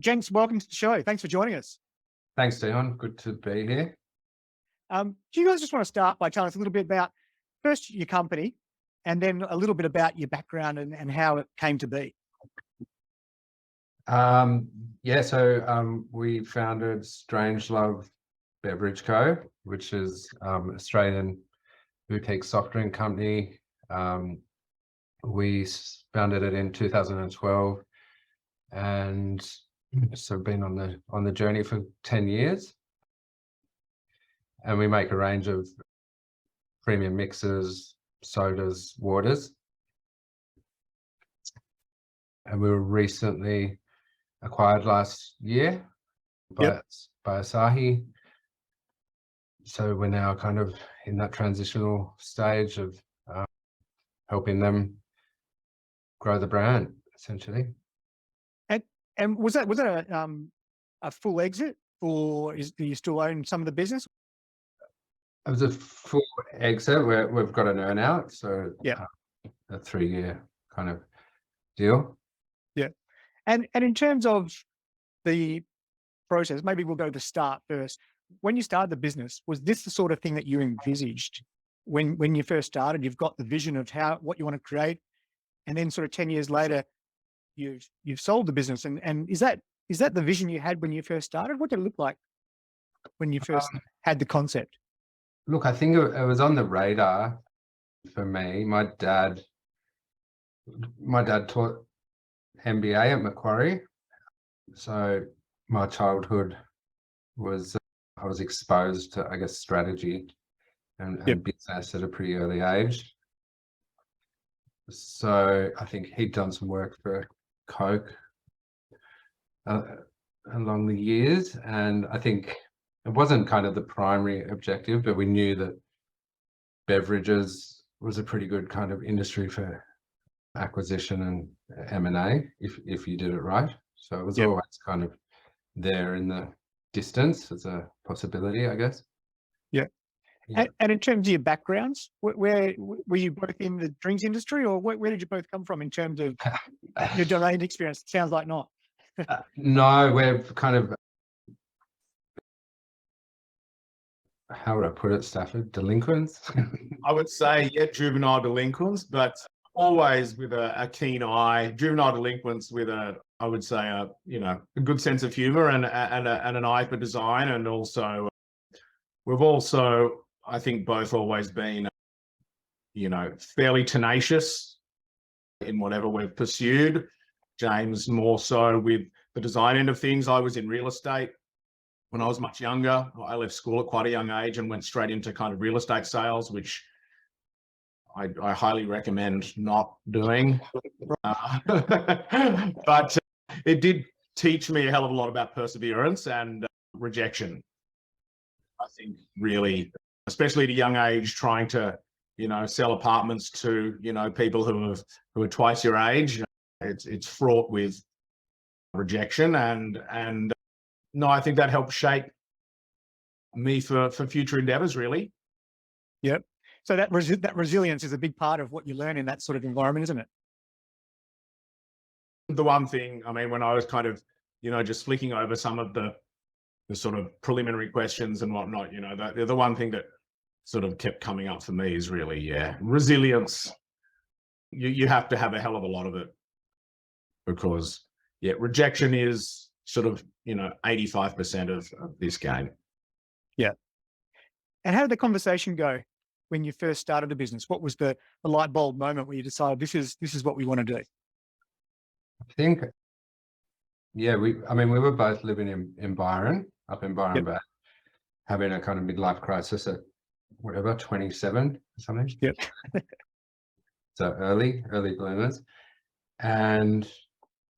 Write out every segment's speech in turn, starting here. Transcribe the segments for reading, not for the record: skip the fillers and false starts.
Gents, welcome to the show. Thanks for joining us. Thanks, Dion. Good to be here. Do you guys just want to start by telling us a little bit about first your company and then a little bit about your background and how it came to be? We founded StrangeLove Beverage Co., which is Australian boutique soft drink company. We founded it in 2012, and so been on the journey for 10 years. And we make a range of premium mixers, sodas, waters. And we were recently acquired last year by Asahi. So we're now kind of in that transitional stage of helping them grow the brand, essentially. And was that a full exit, or do you still own some of the business? It was a full exit where we've got an earn out, so a 3-year kind of deal. Yeah. And in terms of the process, maybe we'll go to the start first. When you started the business, was this the sort of thing that you envisaged when you first started? You've got the vision of what you want to create, and then sort of 10 years later, you've sold the business. And is that the vision you had when you first started? What did it look like when you first had the concept? Look, I think it was on the radar for me. My dad taught MBA at Macquarie, so my childhood was I was exposed to, I guess, strategy and business at a pretty early age. So I think he'd done some work for Coke along the years, and I think it wasn't kind of the primary objective, but we knew that beverages was a pretty good kind of industry for acquisition and M&A if you did it right. So it was always kind of there in the distance as a possibility, I guess. Yeah. And in terms of your backgrounds, where were you both in the drinks industry, or where did you both come from in terms of your domain experience? It sounds like not. No, we're kind of, how would I put it, Stafford? Delinquents? I would say, juvenile delinquents, but always with a keen eye. Juvenile delinquents with a good sense of humor and an eye for design. And also, we've also, I think, both always been, fairly tenacious in whatever we've pursued. James more so with the design end of things. I was in real estate when I was much younger. I left school at quite a young age and went straight into kind of real estate sales, which I highly recommend not doing. But it did teach me a hell of a lot about perseverance and rejection. I think really, especially at a young age, trying to, sell apartments to, people who are twice your age, it's fraught with rejection. And no, I think that helped shape me for future endeavors, really. Yep. So that resilience is a big part of what you learn in that sort of environment, isn't it? The one thing, I mean, when I was kind of, just flicking over some of the sort of preliminary questions and whatnot, the one thing that sort of kept coming up for me is really, resilience. You have to have a hell of a lot of it, because, rejection is sort of, 85% of this game. Yeah. And how did the conversation go when you first started the business? What was the light bulb moment where you decided this is what we want to do? I think, we were both living in Byron, up in Byron Bay, having a kind of midlife crisis at 27 or something. Yep. So early bloomers. And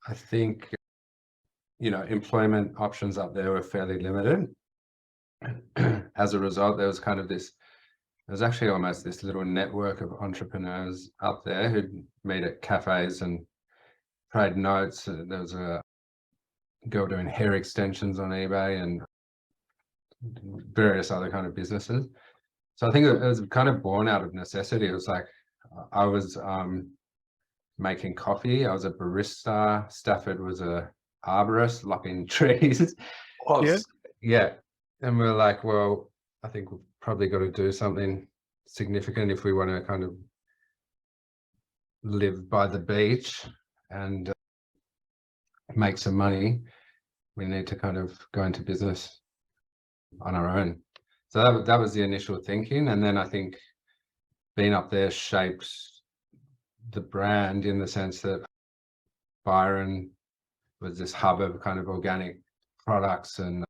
I think, employment options up there were fairly limited. As a result, there was kind of actually almost this little network of entrepreneurs up there who'd meet at cafes and trade notes. There was a girl doing hair extensions on eBay and various other kind of businesses. So I think it was kind of born out of necessity. It was like I was making coffee. I was a barista. Stafford was a arborists lopping trees. Yeah. Yeah. And we're like, well, I think we've probably got to do something significant if we want to kind of live by the beach and make some money. We need to kind of go into business on our own. So that was the initial thinking. And then I think being up there shaped the brand in the sense that Byron was this hub of kind of organic products and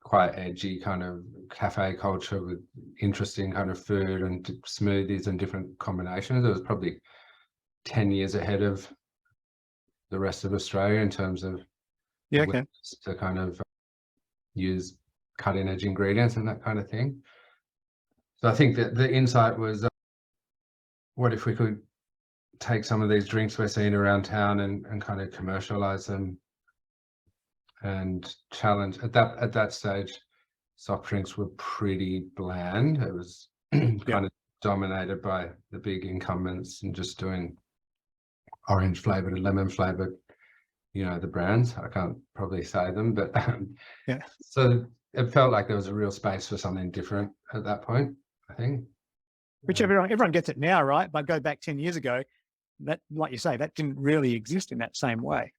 quite edgy kind of cafe culture with interesting kind of food and smoothies and different combinations. It was probably 10 years ahead of the rest of Australia in terms of to kind of use cutting edge ingredients and that kind of thing. So I think that the insight was, what if we could take some of these drinks we're seeing around town and kind of commercialize them and challenge. At that stage, soft drinks were pretty bland. It was kind of dominated by the big incumbents and just doing orange flavored and lemon flavored, the brands. I can't probably say them, but so it felt like there was a real space for something different at that point, I think. Which everyone gets it now, right? But go back 10 years ago, that, like you say, that didn't really exist in that same way.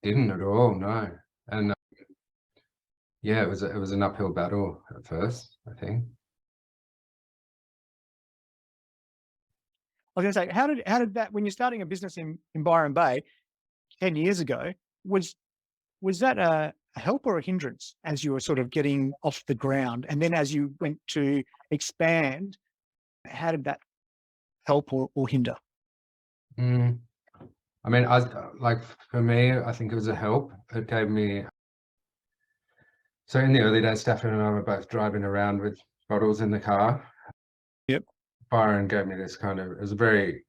Didn't at all, no. And it was an uphill battle at first, I think. I was going to say, how did that, when you're starting a business in Byron Bay 10 years ago, was that a help or a hindrance as you were sort of getting off the ground? And then as you went to expand, how did that help or hinder? I mean, for me, I think it was a help. It gave me, so in the early days, Stafford and I were both driving around with bottles in the car. Yep. Byron gave me this kind of, it was a very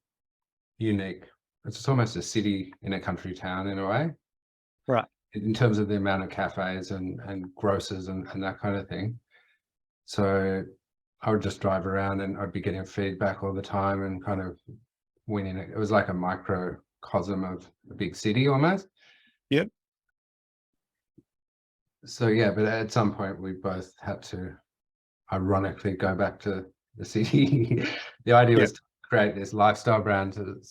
unique, it's almost a city in a country town in a way. Right. In terms of the amount of cafes and grocers and that kind of thing. So I would just drive around and I'd be getting feedback all the time and kind of winning it. It was like a microcosm of a big city almost. Yep. So but at some point we both had to ironically go back to the city. The idea was to create this lifestyle brand to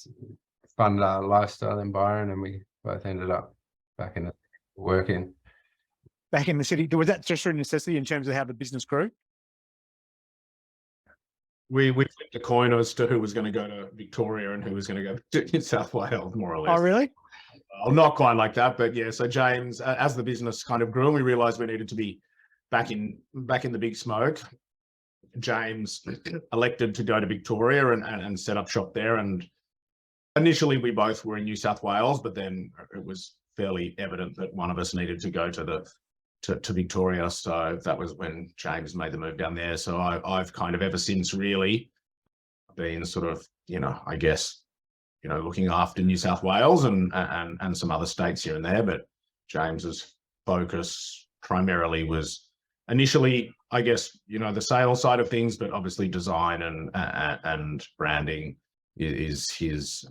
fund our lifestyle in Byron, and we both ended up back in working. Back in the city. Was that just a necessity in terms of how the business grew? We flipped a coin as to who was going to go to Victoria and who was going to go to New South Wales, more or less. Oh, really? Well, not quite like that, but yeah. So James, as the business kind of grew, and we realised we needed to be back in the big smoke. James elected to go to Victoria and set up shop there. And initially, we both were in New South Wales, but then it was fairly evident that one of us needed to go to Victoria. So that was when James made the move down there. So I've kind of ever since really been sort of, I guess, looking after New South Wales and some other states here and there. But James's focus primarily was initially, I guess, the sales side of things, but obviously design and branding is his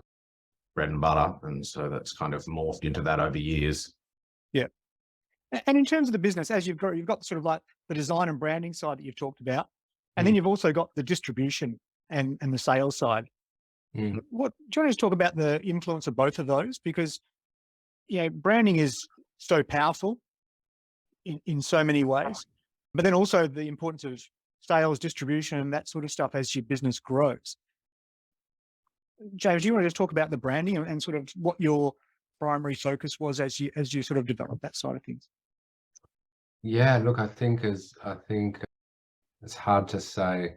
bread and butter. And so that's kind of morphed into that over years. Yeah. And in terms of the business, as you've got sort of like the design and branding side that you've talked about, and then you've also got the distribution and the sales side. What do you want to talk about the influence of both of those? Because branding is so powerful in so many ways, but then also the importance of sales, distribution, and that sort of stuff as your business grows. James, do you want to just talk about the branding and sort of what your primary focus was as you sort of developed that side of things? Yeah, look, I think it's hard to say.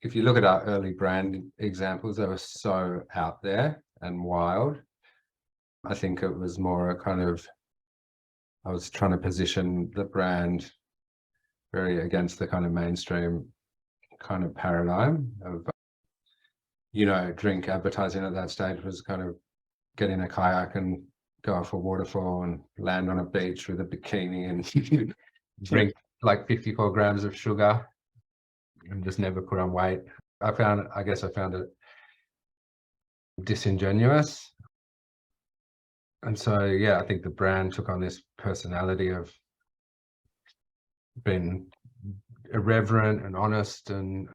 If you look at our early brand examples, they were so out there and wild. I think it was more a kind of, I was trying to position the brand very against the kind of mainstream kind of paradigm of, drink advertising at that stage was kind of get in a kayak and go off a waterfall and land on a beach with a bikini and drink like 54 grams of sugar and just never put on weight. I guess I found it disingenuous. And so, yeah, I think the brand took on this personality of being irreverent and honest, and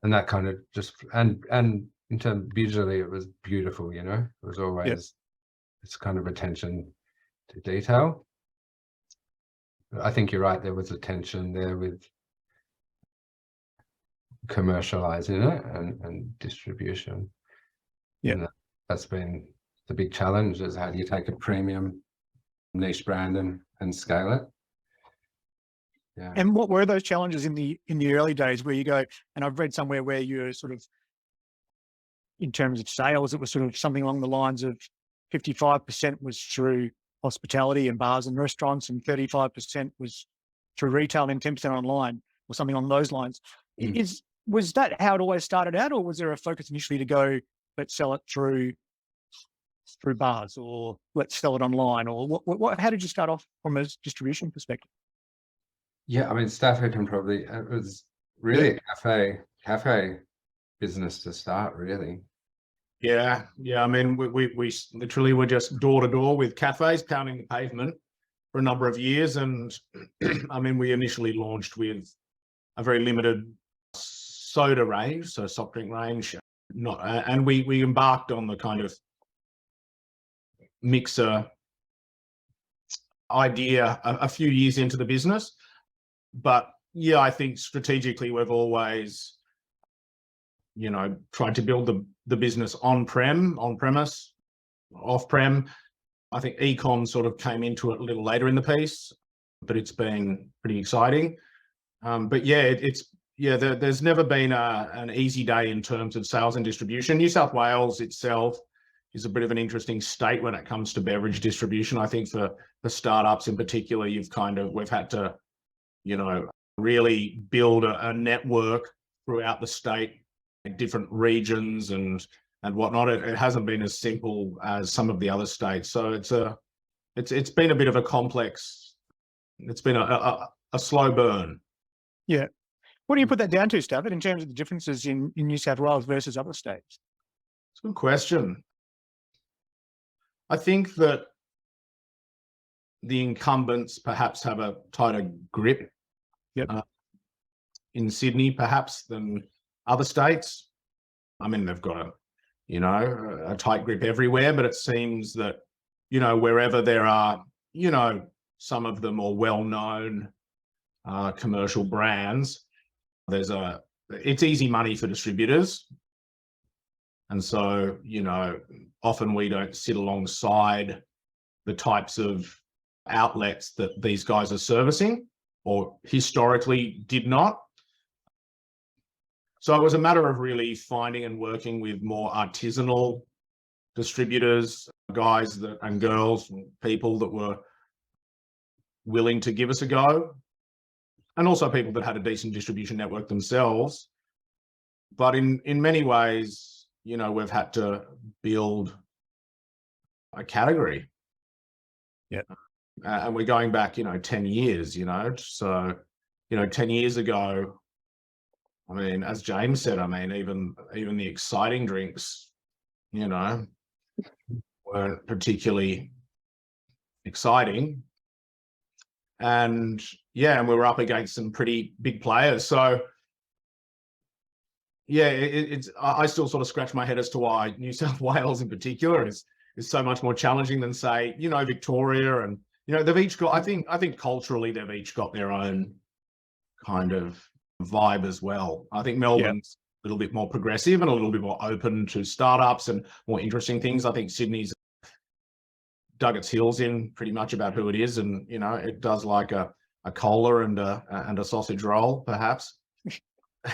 that kind of just, and in terms visually, it was beautiful, you know, it was always this kind of attention to detail. I think you're right, there was a tension there with commercializing it and distribution. Yeah. And that's been the big challenge, is how do you take a premium niche brand and scale it? Yeah. And what were those challenges in the early days where you go, and I've read somewhere where you're sort of, in terms of sales, it was sort of something along the lines of 55% was through hospitality and bars and restaurants, and 35% was through retail and 10% online, or something along those lines. Was that how it always started out, or was there a focus initially to go, let's sell it through bars, or let's sell it online, or what how did you start off from a distribution perspective? Yeah, I mean, Stafford can probably, it was really a cafe business to start, really. Yeah. I mean, we literally were just door to door with cafes, pounding the pavement for a number of years. And I mean, we initially launched with a very limited soda range, so soft drink range. And we embarked on the kind of mixer idea a few years into the business. But yeah, I think strategically we've always, you know, tried to build the business on-premise, off-prem. I think e-com sort of came into it a little later in the piece, but it's been pretty exciting. But yeah, there's never been an easy day in terms of sales and distribution. New South Wales itself is a bit of an interesting state when it comes to beverage distribution. I think for the startups in particular, we've had to, you know, really build a network throughout the state, different regions and whatnot. It hasn't been as simple as some of the other states. So it's been a bit of a complex. It's been a slow burn. Yeah. What do you put that down to, Stafford, in terms of the differences in New South Wales versus other states? It's a good question. I think that the incumbents perhaps have a tighter grip in Sydney, perhaps, than other states. I mean, they've got a tight grip everywhere, but it seems that, you know, wherever there are, you know, some of the more well-known commercial brands, it's easy money for distributors. And so, you know, often we don't sit alongside the types of outlets that these guys are servicing, or historically did not. So it was a matter of really finding and working with more artisanal distributors, guys and girls, people that were willing to give us a go, and also people that had a decent distribution network themselves. But in many ways, you know, we've had to build a category. Yeah. And we're going back, you know, 10 years, you know. So, you know, 10 years ago, I mean, as James said, I mean, even the exciting drinks, you know, weren't particularly exciting. And yeah, and we were up against some pretty big players. So yeah, I still sort of scratch my head as to why New South Wales in particular is so much more challenging than, say, you know, Victoria. And, you know, they've each got, I think culturally they've each got their own kind of vibe as well. I think Melbourne's a little bit more progressive and a little bit more open to startups and more interesting things. I think Sydney's dug its heels in pretty much about who it is, and, you know, it does like a cola and a sausage roll, perhaps.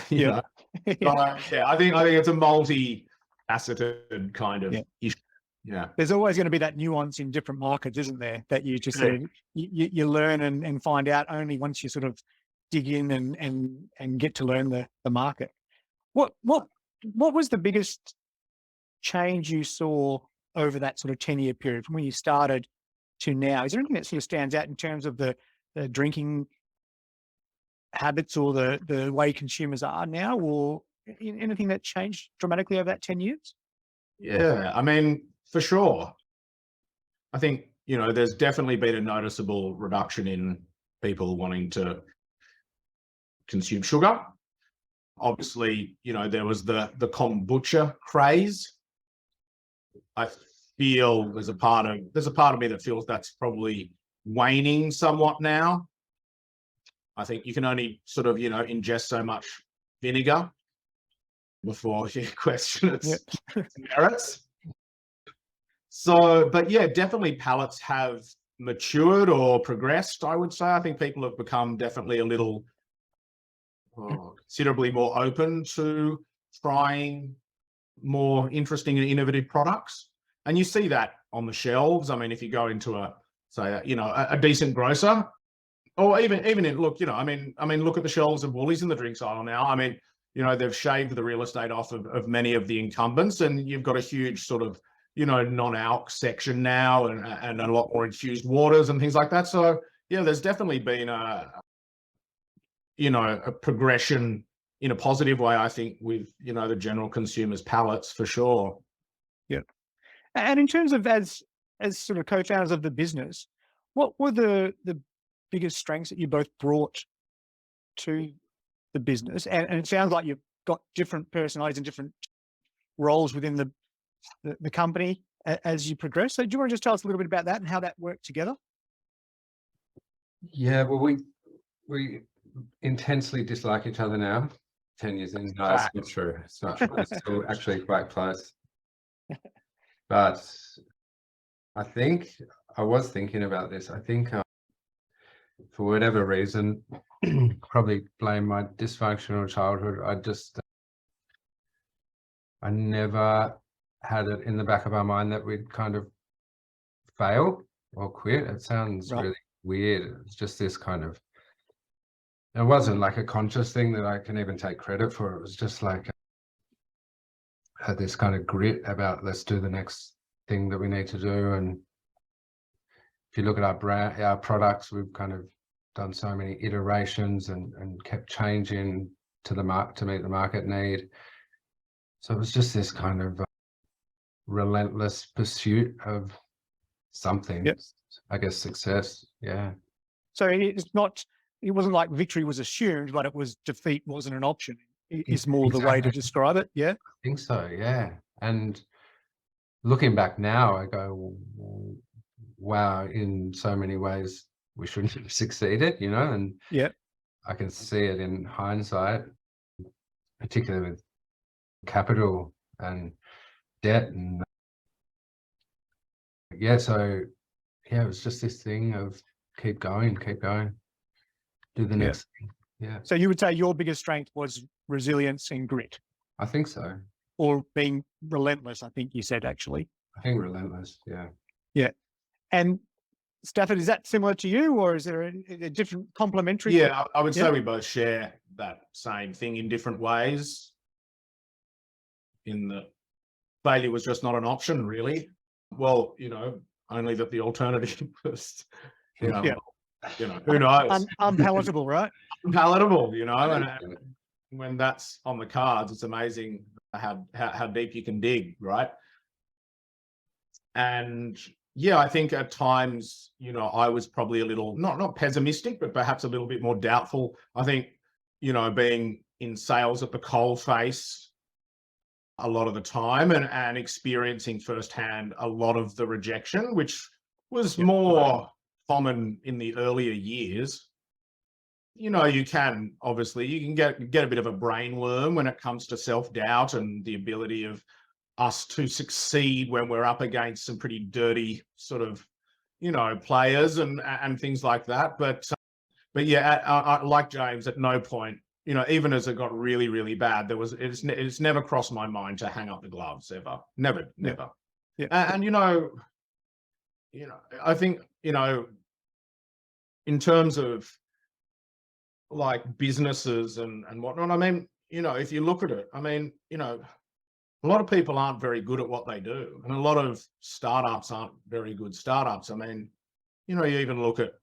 you know. Yeah, I think it's a multi-faceted kind of issue. Yeah. There's always going to be that nuance in different markets, isn't there? That you just you learn and find out only once you sort of dig in and get to learn the market. What was the biggest change you saw over that sort of 10-year period from when you started to now? Is there anything that sort of stands out in terms of the drinking habits or the way consumers are now, or anything that changed dramatically over that 10 years? Yeah, I mean, for sure. I think, there's definitely been a noticeable reduction in people wanting to consume sugar. Obviously, there was the kombucha craze. I feel there's a part of me that feels that's probably waning somewhat now. I think you can only sort of, ingest so much vinegar before you question its merits. So, but yeah, definitely palates have matured or progressed, I would say. I think people have become definitely a little considerably more open to trying more interesting and innovative products. And you see that on the shelves. I mean, if you go into a decent grocer, or even look at the shelves of Woolies in the drinks aisle now. I mean, they've shaved the real estate off of many of the incumbents, and you've got a huge sort of, non-alc section now, and a lot more infused waters and things like that. So yeah, there's definitely been a progression in a positive way, I think, with, the general consumer's palates, for sure. Yeah. And in terms of as sort of co-founders of the business, what were the biggest strengths that you both brought to the business? And it sounds like you've got different personalities and different roles within the company as you progress. So do you want to just tell us a little bit about that and how that worked together? Yeah, well, we intensely dislike each other now. 10 years in, no, it's not true. It's not true. It's still actually quite close. But I was thinking about this. I think for whatever reason, probably blame my dysfunctional childhood. I never had it in the back of our mind that we'd kind of fail or quit. It sounds really weird. It's just this kind of, it wasn't like a conscious thing that I can even take credit for. It was just like had this kind of grit about, let's do the next thing that we need to do. And if you look at our brand, our products, we've kind of done so many iterations and kept changing to meet the market need. So it was just this kind of relentless pursuit of something. Yep. I guess success. Yeah. So it wasn't like victory was assumed, but it was defeat wasn't an option. Is more the way to describe it. Yeah. I think so. Yeah. And looking back now, I go, wow, in so many ways we shouldn't have succeeded, and yeah, I can see it in hindsight, particularly with capital and debt. And yeah, so yeah, it was just this thing of keep going, do the next thing. Yeah. So you would say your biggest strength was resilience and grit? I think so. Or being relentless, I think you said, actually. I think relentless, yeah. Yeah. And Stafford, is that similar to you, or is there a different complementary? Yeah, I would say we both share that same thing in different ways. In the failure was just not an option, really. Well, only that the alternative was, who knows? Unpalatable, right? Unpalatable, and when that's on the cards, it's amazing how deep you can dig, right? And yeah, I think at times, I was probably a little, not pessimistic, but perhaps a little bit more doubtful. I think, being in sales at the coalface a lot of the time and experiencing firsthand a lot of the rejection, which was more common in the earlier years. You can get a bit of a brain worm when it comes to self-doubt and the ability of us to succeed when we're up against some pretty dirty sort of, players and things like that. But yeah, I like James, at no point, even as it got really, really bad, it's never crossed my mind to hang up the gloves ever. Never. Yeah. And I think, in terms of like businesses and whatnot, I mean, if you look at it, I mean, a lot of people aren't very good at what they do. And a lot of startups aren't very good startups. I mean, you even look at,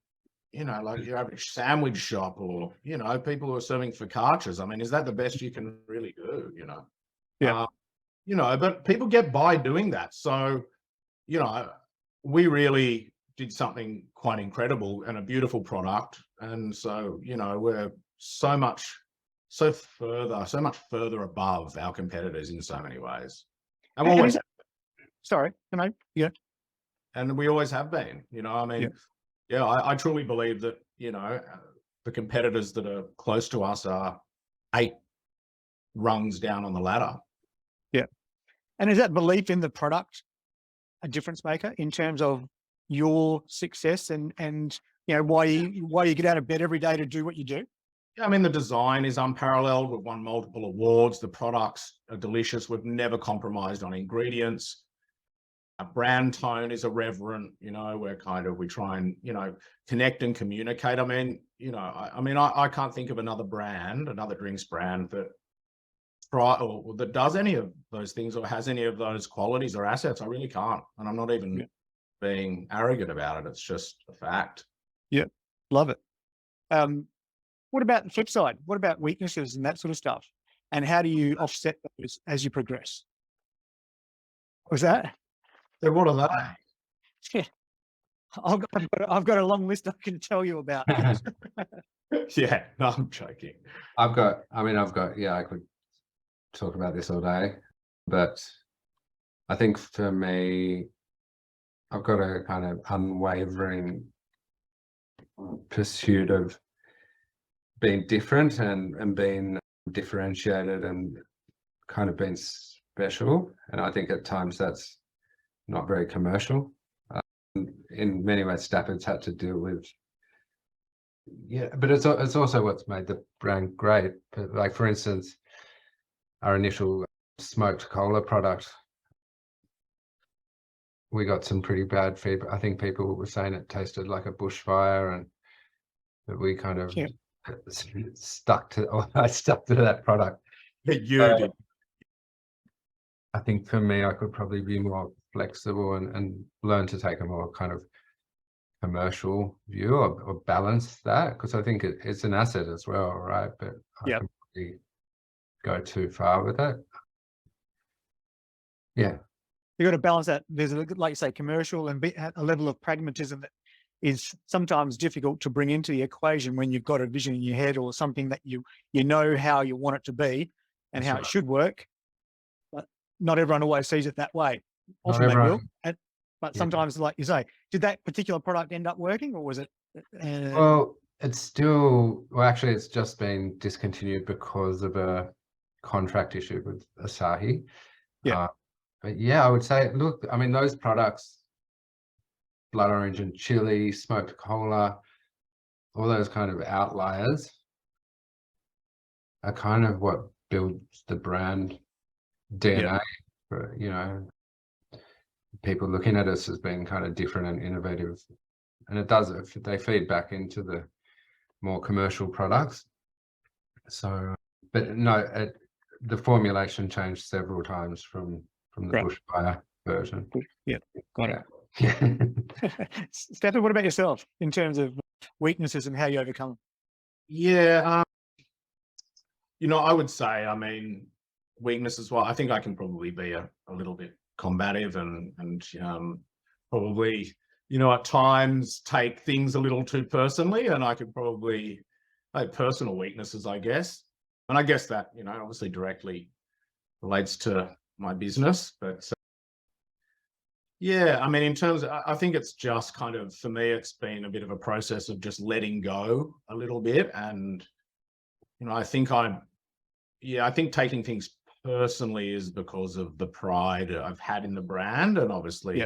like your average sandwich shop or, people who are serving focaccias. I mean, is that the best you can really do, Yeah. but people get by doing that. So you know, we really did something quite incredible and a beautiful product. And so, you know, we're so much further above our competitors in so many ways. And And always, sorry, can I? Yeah, and we always have been, you know, I mean, yeah. yeah, I truly believe that, you know, the competitors that are close to us are 8 rungs down on the ladder. Yeah. And is that belief in the product a difference maker in terms of your success and you know why you get out of bed every day to do what you do? Yeah, I mean, the design is unparalleled. We've won multiple awards. The products are delicious. We've never compromised on ingredients. Our brand tone is irreverent. You know, we try and, you know, connect and communicate. I mean, you know, I can't think of another drinks brand that or that does any of those things or has any of those qualities or assets. I really can't. And I'm not even being arrogant about it. It's just a fact. Yeah, love it. What about the flip side? What about weaknesses and that sort of stuff? And how do you offset those as you progress? Was that? So what are Yeah, I've got a long list I can tell you about. they? Yeah, no, I'm joking. Yeah, I could talk about this all day, but I think for me, I've got a kind of unwavering pursuit of being different and being differentiated and kind of being special. And I think at times that's not very commercial. In many ways, Stafford's had to deal with, but it's also what's made the brand great. But like, for instance, our initial smoked cola product, we got some pretty bad feedback. I think people were saying it tasted like a bushfire, and that we kind of I stuck to that product. You did. I think for me, I could probably be more flexible and learn to take a more kind of commercial view or balance that, because I think it's an asset as well, right? But I can probably go too far with it. Yeah. You got to balance that. There's like you say, commercial and a level of pragmatism that is sometimes difficult to bring into the equation when you've got a vision in your head or something that you know how you want it to be and how it should work. But not everyone always sees it that way. Often they will. But sometimes, like you say, did that particular product end up working, or was it? Well, it's actually, it's just been discontinued because of a contract issue with Asahi. Yeah. But yeah, I would say, look, I mean, those products, blood orange and chili, smoked cola, all those kind of outliers are kind of what builds the brand DNA for, you know, people looking at us as being kind of different and innovative. And they feed back into the more commercial products. So, but no, the formulation changed several times from the bushfire version. Yeah, got it. Stafford, what about yourself in terms of weaknesses and how you overcome them? Yeah, you know, I would say, I mean, weaknesses. Well, I think I can probably be a little bit combative and probably, you know, at times take things a little too personally, and I could probably have personal weaknesses, I guess. And I guess that, you know, obviously directly relates to my business, but yeah, I mean, in terms of, I think it's just kind of, for me, it's been a bit of a process of just letting go a little bit. And, you know, I think taking things personally is because of the pride I've had in the brand, and obviously,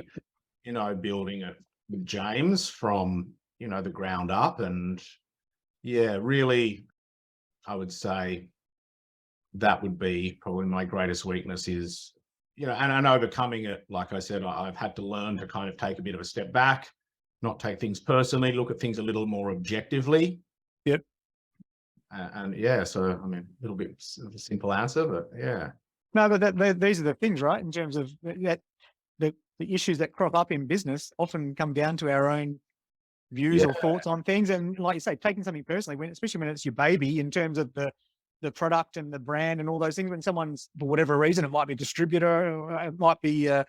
you know, building it with James from, you know, the ground up. And yeah, really, I would say that would be probably my greatest weakness is, you know, and overcoming it. Like I said, I've had to learn to kind of take a bit of a step back, not take things personally, look at things a little more objectively. Yep. And yeah, so I mean, a little bit of a simple answer, but yeah. No, but these are the things, right? In terms of that, the issues that crop up in business often come down to our own views or thoughts on things. And like you say, taking something personally, especially when it's your baby, in terms of the product and the brand and all those things, when someone's, for whatever reason, it might be a distributor, or it might be a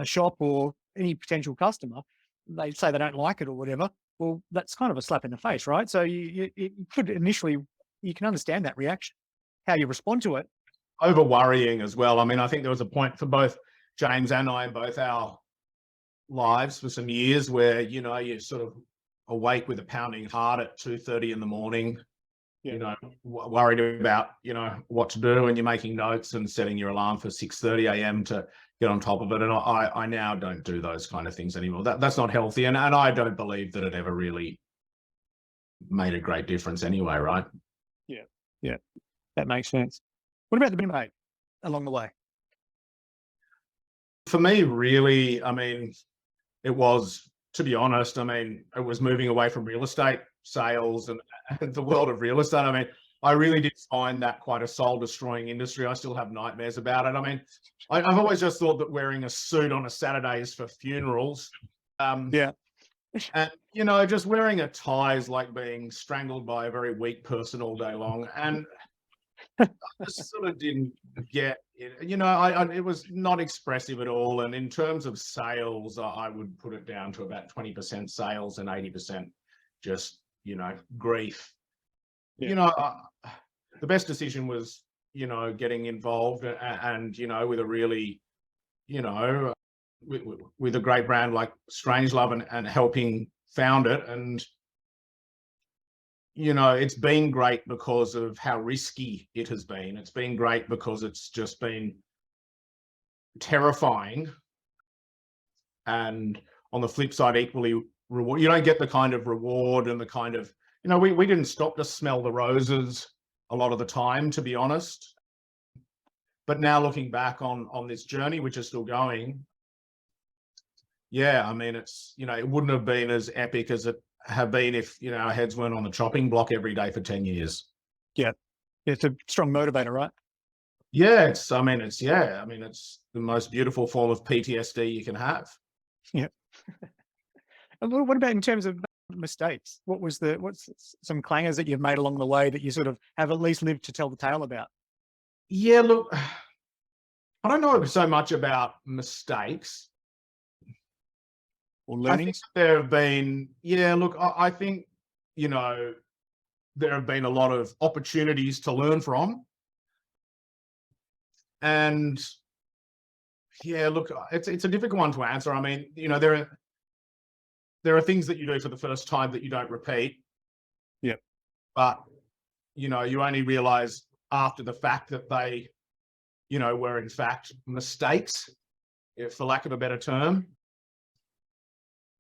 shop or any potential customer, they say they don't like it or whatever. Well, that's kind of a slap in the face, right? So you could initially, you can understand that reaction, how you respond to it. Over worrying as well. I mean, I think there was a point for both James and I in both our lives for some years where, you know, you're sort of awake with a pounding heart at 2:30 in the morning, you know, worried about, you know, what to do, and you're making notes and setting your alarm for 6:30 a.m. to get on top of it. And I now don't do those kind of things anymore. That's not healthy. And I don't believe that it ever really made a great difference anyway, right? Yeah, that makes sense. What about the being made along the way? For me, really, I mean, it was, to be honest, I mean, it was moving away from real estate sales and the world of real estate. I mean, I really did find that quite a soul-destroying industry. I still have nightmares about it. I mean, I've always just thought that wearing a suit on a Saturday is for funerals. Yeah. And, you know, just wearing a tie is like being strangled by a very weak person all day long. And I just sort of didn't get it. You know, it was not expressive at all. And in terms of sales, I would put it down to about 20% sales and 80% just, you know, grief. Yeah. You know, the best decision was, you know, getting involved and, you know, with a really, you know, with a great brand like StrangeLove and helping found it. And, you know, it's been great because of how risky it has been. It's been great because it's just been terrifying. And on the flip side, equally reward. You don't get the kind of reward and the kind of, you know, we didn't stop to smell the roses a lot of the time, to be honest. But now looking back on this journey, which is still going, yeah, I mean, it's, you know, it wouldn't have been as epic as it have been if, you know, our heads weren't on the chopping block every day for 10 years. Yeah. It's a strong motivator, right? Yeah, it's the most beautiful form of PTSD you can have. Yeah. And what about in terms of mistakes? What's some clangers that you've made along the way that you sort of have at least lived to tell the tale about? Yeah, look, I don't know so much about mistakes Or I think learnings? there have been, yeah, look, I think, you know, there have been a lot of opportunities to learn from. And yeah, look, it's a difficult one to answer. I mean, you know, there are things that you do for the first time that you don't repeat. Yep. But, you know, you only realize after the fact that they, you know, were in fact mistakes, for lack of a better term.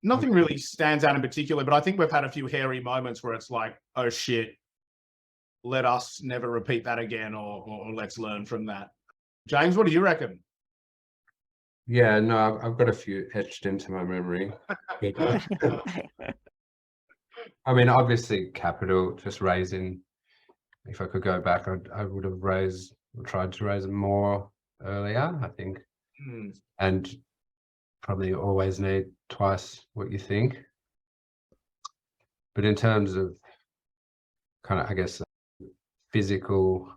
Nothing really stands out in particular, but I think we've had a few hairy moments where it's like, oh shit, let us never repeat that again, or let's learn from that. James, what do you reckon? Yeah, no, I've got a few etched into my memory. I mean, obviously, capital, just raising. If I could go back, I would have tried to raise more earlier, I think, and probably always need twice what you think. But in terms of kind of, I guess, physical,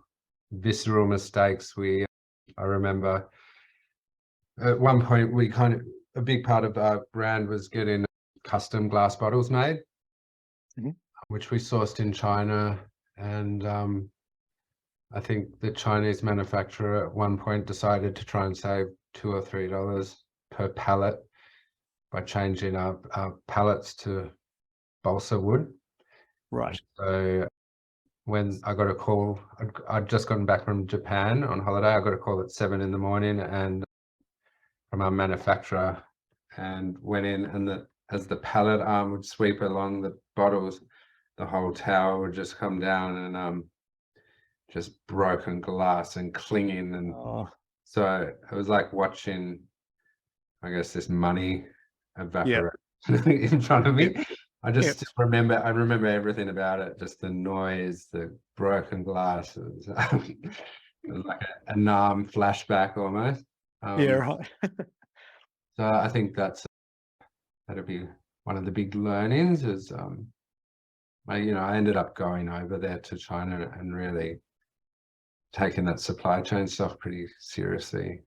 visceral mistakes, I remember at one point a big part of our brand was getting custom glass bottles made, which we sourced in China. And I think the Chinese manufacturer at one point decided to try and save $2 or $3 per pallet by changing our pallets to balsa wood. Right. So when I got a call, I'd just gotten back from Japan on holiday. I got a call at 7 in the morning and from our manufacturer, and went in, and as the pallet arm would sweep along the bottles, the whole tower would just come down and just broken glass and clinging. And so it was like watching, I guess, this money evaporate in front of me. I just remember everything about it, just the noise, the broken glass. It was like a Nam flashback almost. Yeah, right. So I think that'll be one of the big learnings is, I ended up going over there to China and really taking that supply chain stuff pretty seriously.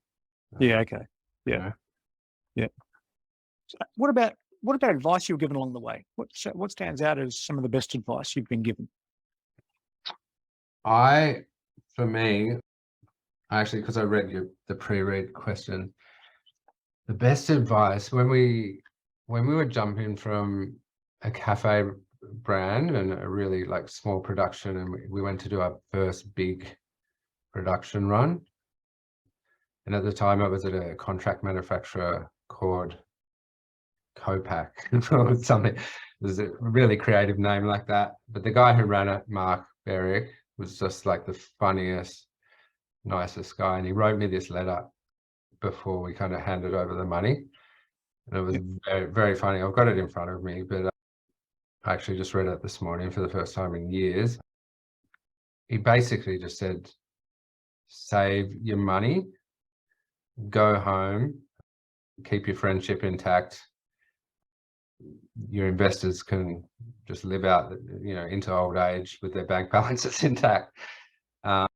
Yeah. Okay. Yeah. You know? Yeah. What about advice you were given along the way? What stands out as some of the best advice you've been given? For me, actually, because I read the pre-read question, the best advice when we were jumping from a cafe brand and a really like small production, and we went to do our first big production run. And at the time I was at a contract manufacturer called Copac or something. It was a really creative name like that. But the guy who ran it, Mark Berwick, was just like the funniest, nicest guy. And he wrote me this letter before we kind of handed over the money. And it was very, very funny. I've got it in front of me, but I actually just read it this morning for the first time in years. He basically just said, save your money, go home, keep your friendship intact. Your investors can just live out, into old age with their bank balances intact. But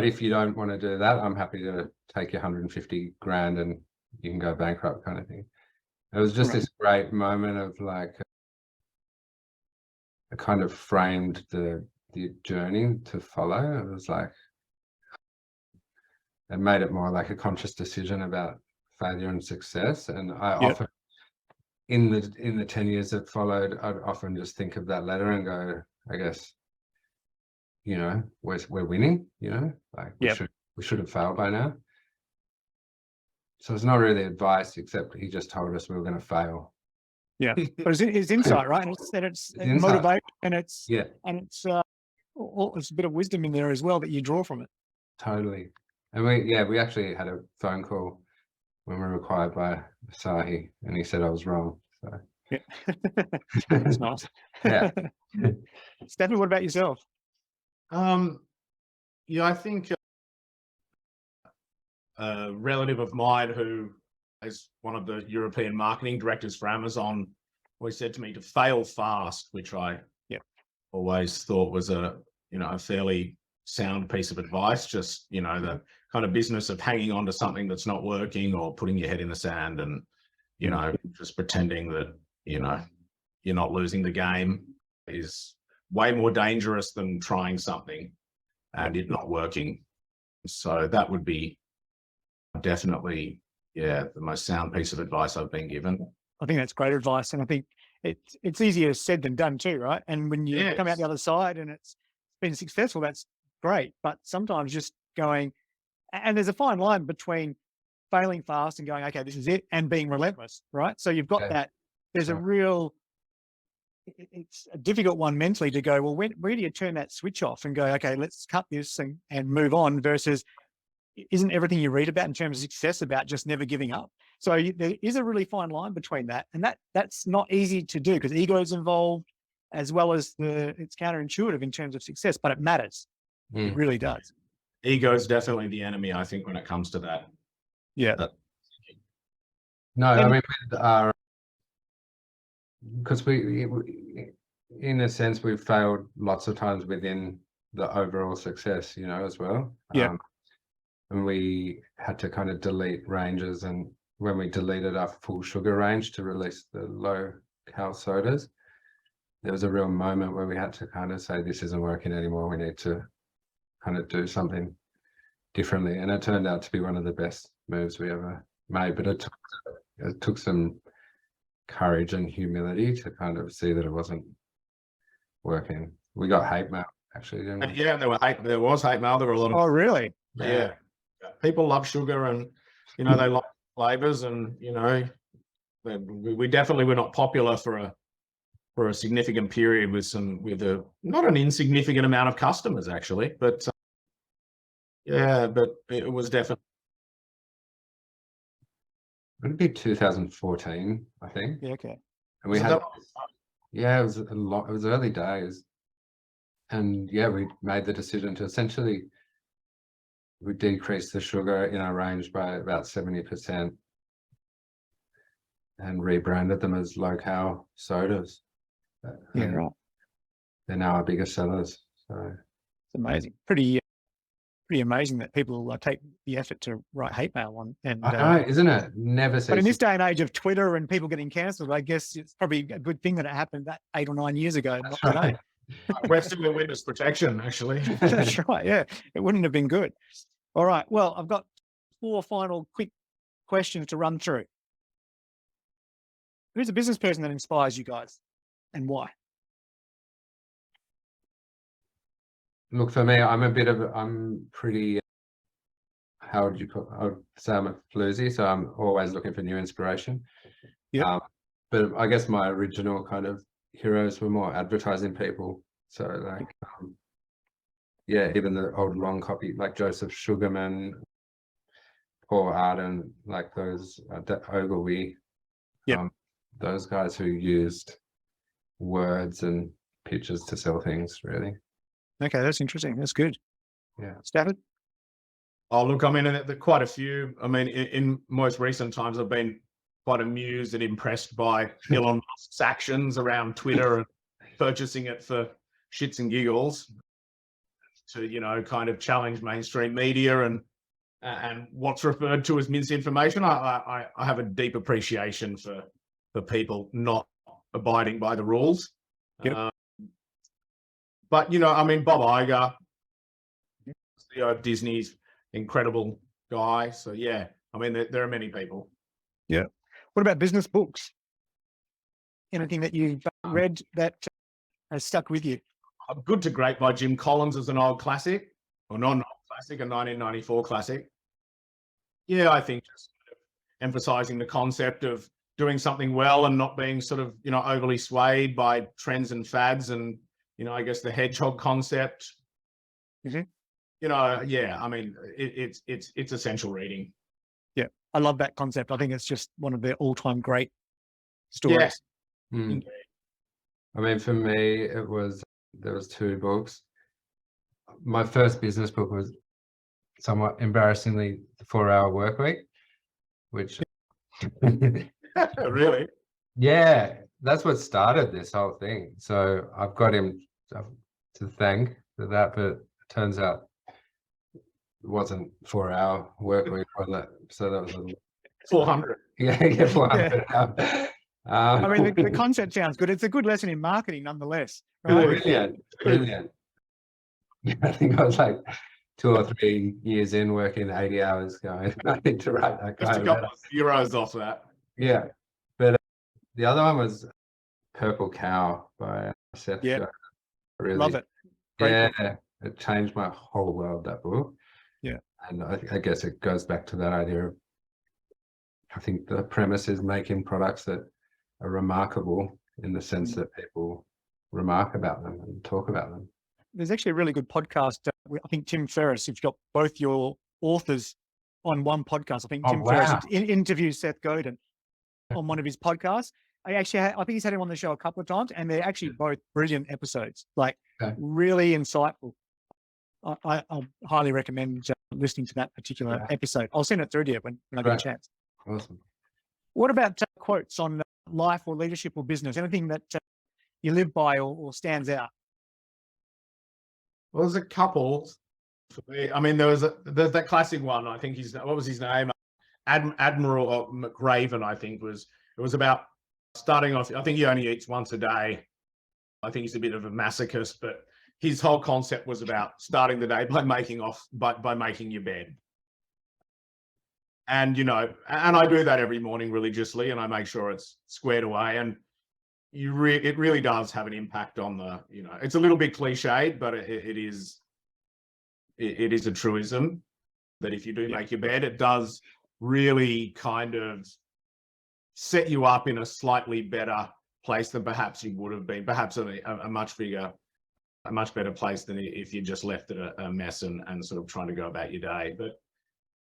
if you don't want to do that, I'm happy to take your 150 grand and you can go bankrupt, kind of thing. It was just this great moment of like, it kind of framed the journey to follow. It was like, it made it more like a conscious decision about failure and success. And I often, in the 10 years that followed, I'd often just think of that letter and go, I guess, we're winning, like we should have failed by now. So it's not really advice, except he just told us we were going to fail. Yeah, but it's insight, right? And it's motivate, and it's a bit of wisdom in there as well that you draw from it. Totally. And we actually had a phone call when we were acquired by Asahi, and he said I was wrong. So yeah, that's nice. Yeah. Stafford, what about yourself? I think a relative of mine who is one of the European marketing directors for Amazon always said to me to fail fast, which I always thought was a fairly sound piece of advice. Just, the kind of business of hanging on to something that's not working or putting your head in the sand and, just pretending that, you're not losing the game is way more dangerous than trying something and it not working. So that would be definitely, the most sound piece of advice I've been given. I think that's great advice. And I think it's easier said than done too, right? And when you come out the other side and it's been successful, that's great. But sometimes just going, and there's a fine line between failing fast and going, okay, this is it, and being relentless, right? So you've got that. There's a real, it's a difficult one mentally to go, well, where do you turn that switch off and go, okay, let's cut this and move on, versus isn't everything you read about in terms of success about just never giving up? So there is a really fine line between that. And that's not easy to do because ego is involved, as well as it's counterintuitive in terms of success, but it matters. It really does. Ego is definitely the enemy, I think, when it comes to that. Yeah. I mean, because we, in a sense, we've failed lots of times within the overall success, as well. Yeah. And we had to kind of delete ranges, and when we deleted our full sugar range to release the low cal sodas, there was a real moment where we had to kind of say, this isn't working anymore. We need to kind of do something differently. And it turned out to be one of the best moves we ever made, but it took some courage and humility to kind of see that it wasn't working. We got hate mail, actually, didn't we? Yeah, there was hate mail. There were a lot of... Oh, really? Yeah. People love sugar and, they like flavors and, we definitely were not popular for a significant period with not an insignificant amount of customers, actually, but but it was definitely. It'd be 2014, I think. Yeah, okay. And we had, it was a lot. It was early days, and we made the decision to essentially we decreased the sugar in our range by about 70%, and rebranded them as low cal sodas. Yeah, right. They're now our biggest sellers. So it's amazing. Pretty pretty amazing that people take the effort to write hate mail on. And I know, isn't it? Never but in this ceases. day and age of Twitter and people getting cancelled, I guess it's probably a good thing that it happened that 8 or 9 years ago, not That's today. We're still in witness protection, actually. That's right. Yeah, it wouldn't have been good. All right. Well, I've got 4 final quick questions to run through. Who's a business person that inspires you guys, and why? Look, for me, I'm pretty, how would you put, I would say I'm a floozy, so I'm always looking for new inspiration. Yeah. But I guess my original kind of heroes were more advertising people. So like, yeah, even the old long copy, like Joseph Sugarman, Paul Arden, like those, Ogilvy, Yep. those guys who used words and pictures to sell things, really. Okay, that's interesting. That's good. Yeah. Stafford? Oh, look, I mean, there are quite a few. I mean, in most recent times, I've been quite amused and impressed by Elon Musk's actions around Twitter and purchasing it for shits and giggles to, you know, kind of challenge mainstream media and what's referred to as misinformation. I have a deep appreciation for people not abiding by the rules. Yep. But, you know, I mean, Bob Iger, CEO of Disney's, incredible guy. So, yeah, I mean, there are many people. Yeah. What about business books? Anything that you've read that has stuck with you? Good to Great by Jim Collins is an old classic, or not an old classic, a 1994 classic. Yeah, I think just sort of emphasizing the concept of doing something well and not being sort of, you know, overly swayed by trends and fads and, you know, I guess the hedgehog concept. Mm-hmm. You know, yeah, I mean, it's essential reading. Yeah, I love that concept. I think it's just one of their all-time great stories. Mm. I mean, for me, there was 2 books. My first business book was somewhat embarrassingly The 4-Hour Workweek, which Really? yeah, that's what started this whole thing. So I've got him to thank for that, but it turns out it wasn't 4-hour workweek, so that was 400. yeah, 400. I mean, the concept sounds good. It's a good lesson in marketing, nonetheless. Right? Brilliant. I think I was like 2 or 3 years in, working 80 hours, going, I need to write that Just guy. a couple of euros off that. Yeah, but the other one was Purple Cow by Seth. Yeah, Godin. Really love it. Great book. It changed my whole world, that book. Yeah, and I guess it goes back to that idea of, I think the premise is making products that are remarkable in the sense that people remark about them and talk about them. There's actually a really good podcast. I think Tim Ferriss, if you've got both your authors on one podcast, I think Tim Ferriss interviews Seth Godin on one of his podcasts. I think he's had him on the show a couple of times, and they're actually both brilliant episodes, like really insightful. I highly recommend listening to that particular episode. I'll send it through to you when I get a chance. Awesome. What about quotes on life or leadership or business? Anything that you live by or stands out? Well, there's a couple for me. I mean, there's that classic one. I think what was his name? Admiral McRaven, I think it was about starting off. I think he only eats once a day. I think he's a bit of a masochist, but his whole concept was about starting the day by making your bed. And, you know, and I do that every morning religiously, and I make sure it's squared away. And it really does have an impact on the, you know, it's a little bit cliched, but it is a truism that if you do make your bed, it does really kind of set you up in a slightly better place than perhaps you would have been, perhaps a much better place than if you just left it a mess and sort of trying to go about your day. But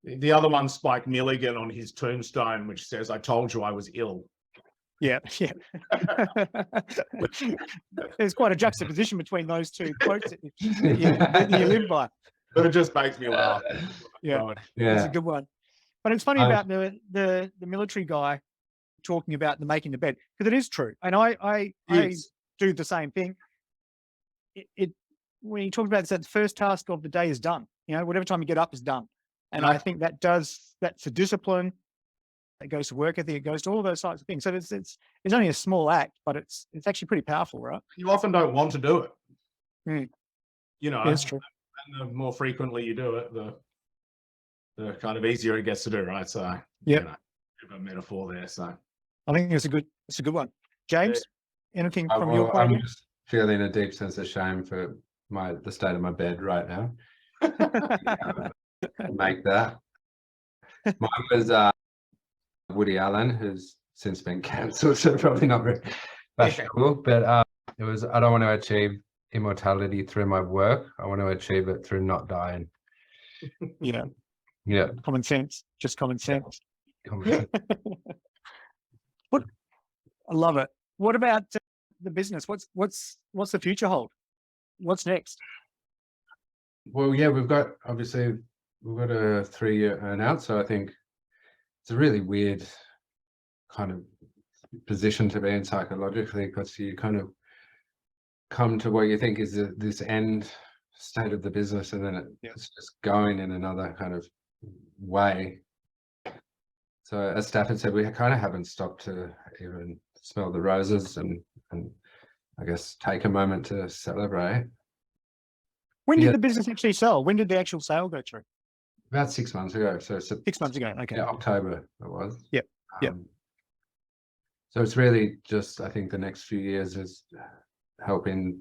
the other one, Spike Milligan on his tombstone, which says, "I told you I was ill." Yeah. There's quite a juxtaposition between those 2 quotes that you live by. But it just makes me laugh. Yeah, it's a good one. But it's funny about the military guy talking about the making the bed, because it is true, and I do the same thing. When he talked about that, the first task of the day is done. whatever time you get up is done. And Right. I think that's the discipline. It goes to work ethic. It goes to all those types of things. So it's only a small act, but it's actually pretty powerful, right? You often don't want to do it. Mm. You know, It's true. and the more frequently you do it, the kind of easier it gets to do, right? So, Yep. bit of a metaphor there. So, I think it's a good one. James, anything from Well, your point of I'm view? just feeling a deep sense of shame for the state of my bed right now. Make that. Mine was Woody Allen, who's since been cancelled, so probably not very fashionable. But it was, I don't want to achieve immortality through my work. I want to achieve it through not dying. Yeah. Yeah. Common sense. Just common sense. Common. I love it. What about the business? What's the future hold? What's next? Well, yeah, we've got a 3-year earn out. So I think it's a really weird kind of position to be in psychologically, because you kind of come to what you think is this end state of the business, and then it's just going in another kind of way. So as Stafford said, we kind of haven't stopped to even smell the roses and I guess take a moment to celebrate. When did the business actually sell? When did the actual sale go through? About 6 months ago. So 6 months ago. Okay. yeah, October it was. Yep. Yep. So it's really just, I think the next few years is helping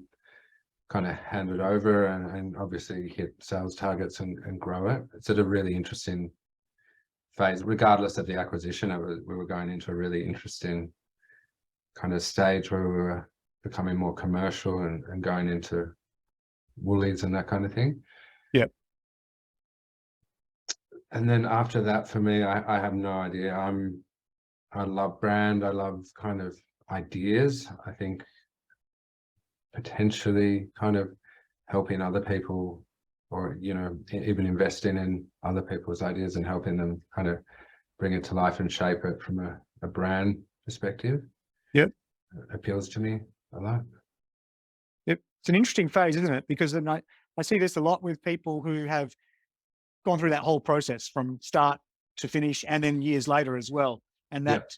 kind of hand it over and obviously hit sales targets and grow it. It's at a really interesting phase, regardless of the acquisition. We were going into a really interesting kind of stage where we were becoming more commercial and going into Woolies and that kind of thing. Yep. And then after that, for me, I have no idea. I love brand. I love kind of ideas. I think potentially kind of helping other people, or even investing in other people's ideas and helping them kind of bring it to life and shape it from a brand perspective. Yep. It appeals to me a lot. Yep. It's an interesting phase, isn't it? Because then I see this a lot with people who have gone through that whole process from start to finish, and then years later as well. And that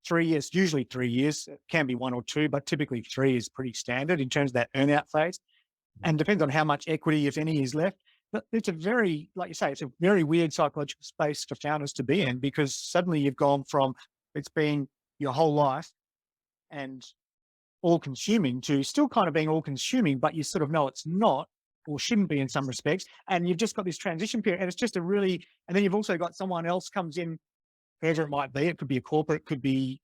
3 years, usually 3 years, it can be 1 or 2, but typically 3 is pretty standard in terms of that earn-out phase. And depends on how much equity, if any, is left. But it's a very, like you say, it's a very weird psychological space for founders to be in, because suddenly you've gone from it's been your whole life and all consuming to still kind of being all consuming, but you sort of know it's not, or shouldn't be in some respects. And you've just got this transition period, and it's just and then you've also got someone else comes in, whoever it might be. It could be a corporate, it could be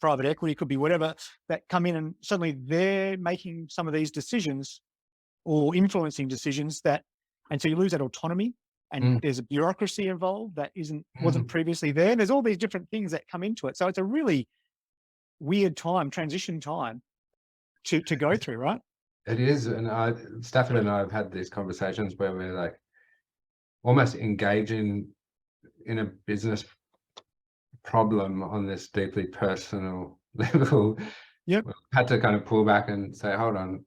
private equity, it could be whatever, that come in and suddenly they're making some of these decisions or influencing decisions and so you lose that autonomy, and there's a bureaucracy involved that wasn't previously there. And there's all these different things that come into it. So it's a really weird transition time to go through, right? It is. And Stafford and I have had these conversations where we're like almost engaging in a business problem on this deeply personal level. Yep. We've had to kind of pull back and say, hold on,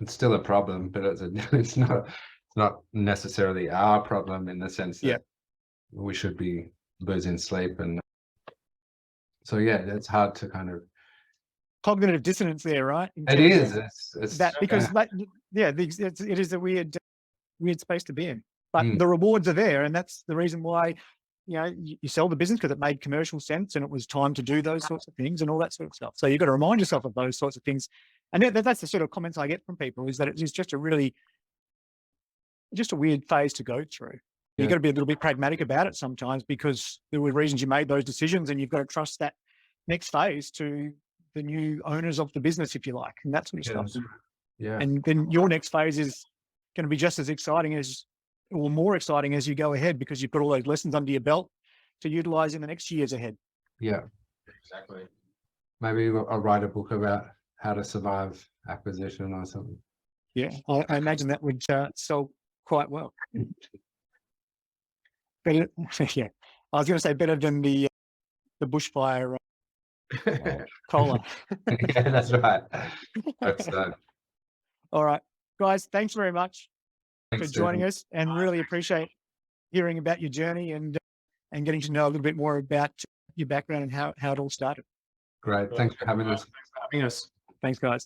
it's still a problem, but it's not necessarily our problem, in the sense that we should be losing sleep. And so it's hard to kind of cognitive dissonance there, right? It is. It's that, because it is a weird space to be in. But the rewards are there, and that's the reason why you sell the business, because it made commercial sense and it was time to do those sorts of things and all that sort of stuff. So you've got to remind yourself of those sorts of things. And that's the sort of comments I get from people, is that it is just a weird phase to go through. You've got to be a little bit pragmatic about it sometimes, because there were reasons you made those decisions, and you've got to trust that next phase to the new owners of the business, if you like, and that sort of stuff. Yeah. And then your next phase is going to be just as exciting or more exciting as you go ahead, because you've got all those lessons under your belt to utilize in the next years ahead. Yeah, exactly. Maybe I'll write a book about how to survive acquisition or something. Yeah, I imagine that would sell quite well. Better, yeah. I was going to say better than the bushfire cola. Yeah, that's right. That's All right, guys, thanks very much. Thanks, joining Stephen. us, and really appreciate hearing about your journey and getting to know a little bit more about your background and how it all started. Great. Thanks for having us. Thanks for having us. Thanks, guys.